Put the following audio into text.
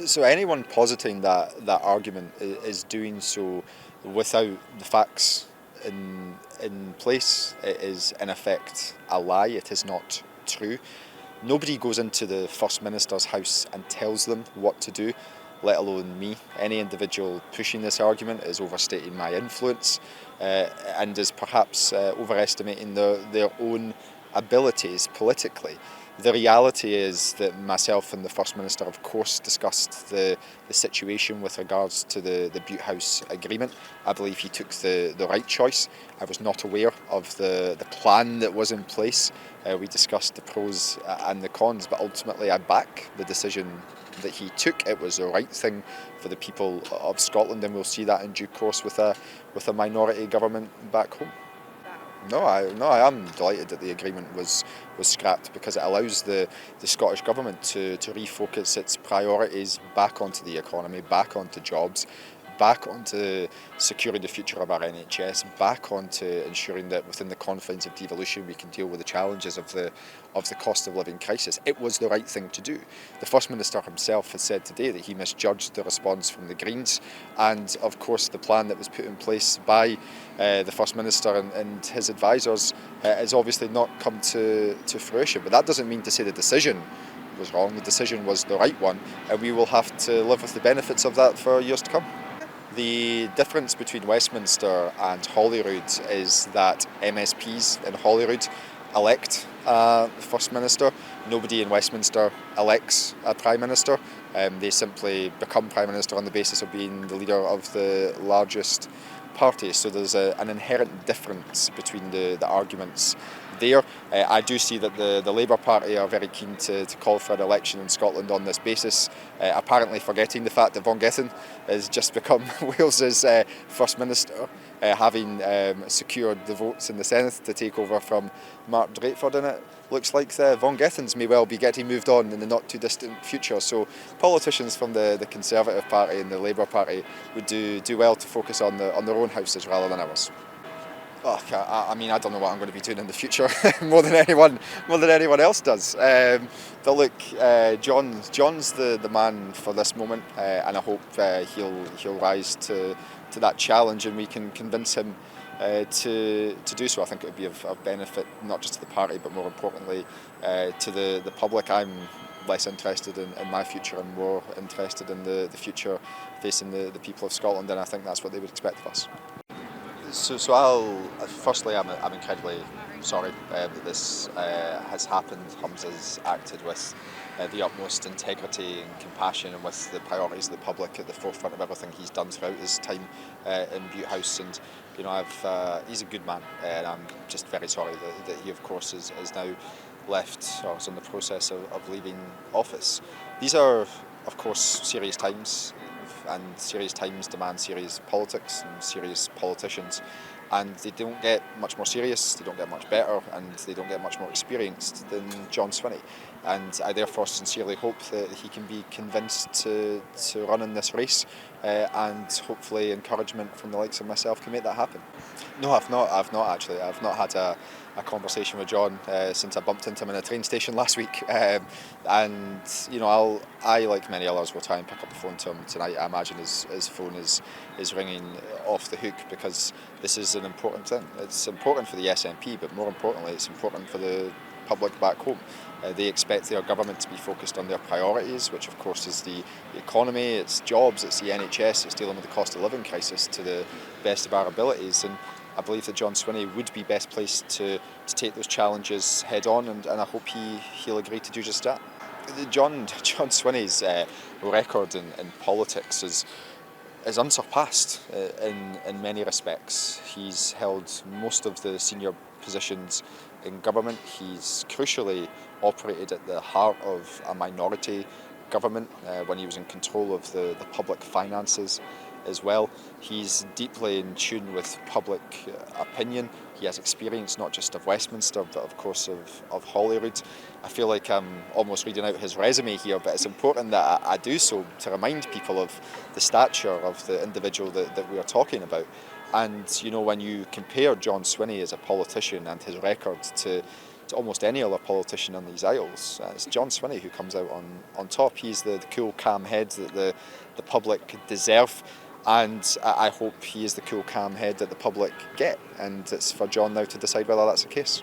So anyone positing that argument is doing so without the facts in place. It is in effect a lie. It is not true. Nobody goes into the First Minister's house and tells them what to do, let alone me. Any individual pushing this argument is overstating my influence and is perhaps overestimating their own abilities politically. The reality is that myself and the First Minister, of course, discussed the situation with regards to the Bute House Agreement. I believe he took the right choice. I was not aware of the plan that was in place. We discussed the pros and the cons, but ultimately I back the decision that he took. It was the right thing for the people of Scotland, and we'll see that in due course with a minority government back home. No, I am delighted that the agreement was scrapped, because it allows the Scottish Government to refocus its priorities back onto the economy, back onto jobs, back onto securing the future of our NHS, back onto ensuring that within the confines of devolution we can deal with the challenges of the cost of living crisis. It was the right thing to do. The First Minister himself has said today that he misjudged the response from the Greens, and of course the plan that was put in place by the First Minister and his advisors has obviously not come to fruition. But that doesn't mean to say the decision was wrong. The decision was the right one, and we will have to live with the benefits of that for years to come. The difference between Westminster and Holyrood is that MSPs in Holyrood elect a First Minister. Nobody in Westminster elects a Prime Minister. They simply become Prime Minister on the basis of being the leader of the largest party. So there's an inherent difference between the arguments there. I do see that the Labour Party are very keen to call for an election in Scotland on this basis, apparently forgetting the fact that Von Gethin has just become Wales's First Minister, having secured the votes in the Senate to take over from Mark Drakeford, and it looks like Von Gethin's may well be getting moved on in the not too distant future. So politicians from the Conservative Party and the Labour Party would do well to focus on their own houses rather than ours. Oh, I mean, I don't know what I'm going to be doing in the future more than anyone else does. But look, John's the man for this moment, and I hope he'll rise to that challenge, and we can convince him to do so. I think it would be of benefit not just to the party, but more importantly to the public. I'm less interested in my future and more interested in the future facing the people of Scotland, and I think that's what they would expect of us. So firstly, I'm incredibly sorry that this has happened. Humza's acted with the utmost integrity and compassion, and with the priorities of the public at the forefront of everything he's done throughout his time in Bute House. And you know, he's a good man, and I'm just very sorry that he, of course, is now left, or is in the process of leaving office. These are, of course, serious times. And serious times demand serious politics and serious politicians, and they don't get much more serious, they don't get much better, and they don't get much more experienced than John Swinney. And I therefore sincerely hope that he can be convinced to run in this race, and hopefully encouragement from the likes of myself can make that happen. No, I've not actually. I've not had a conversation with John since I bumped into him in a train station last week, and you know, I like many others will try and pick up the phone to him tonight. I imagine his phone is ringing off the hook, because this is an important thing. It's important for the SNP, but more importantly, it's important for the public back home. They expect their government to be focused on their priorities, which of course is the economy, it's jobs, it's the NHS, it's dealing with the cost of living crisis to the best of our abilities. And I believe that John Swinney would be best placed to take those challenges head on, and I hope he'll agree to do just that. John Swinney's record in politics is unsurpassed in many respects. He's held most of the senior positions in government. He's crucially operated at the heart of a minority government when he was in control of the public finances as well. He's deeply in tune with public opinion. He has experience not just of Westminster, but of course of Holyrood. I feel like I'm almost reading out his resume here, but it's important that I do so to remind people of the stature of the individual that we are talking about. And you know, when you compare John Swinney as a politician and his record to to almost any other politician on these aisles. It's John Swinney who comes out on top. He's the cool, calm head that the public deserve, and I hope he is the cool, calm head that the public get. And it's for John now to decide whether that's the case.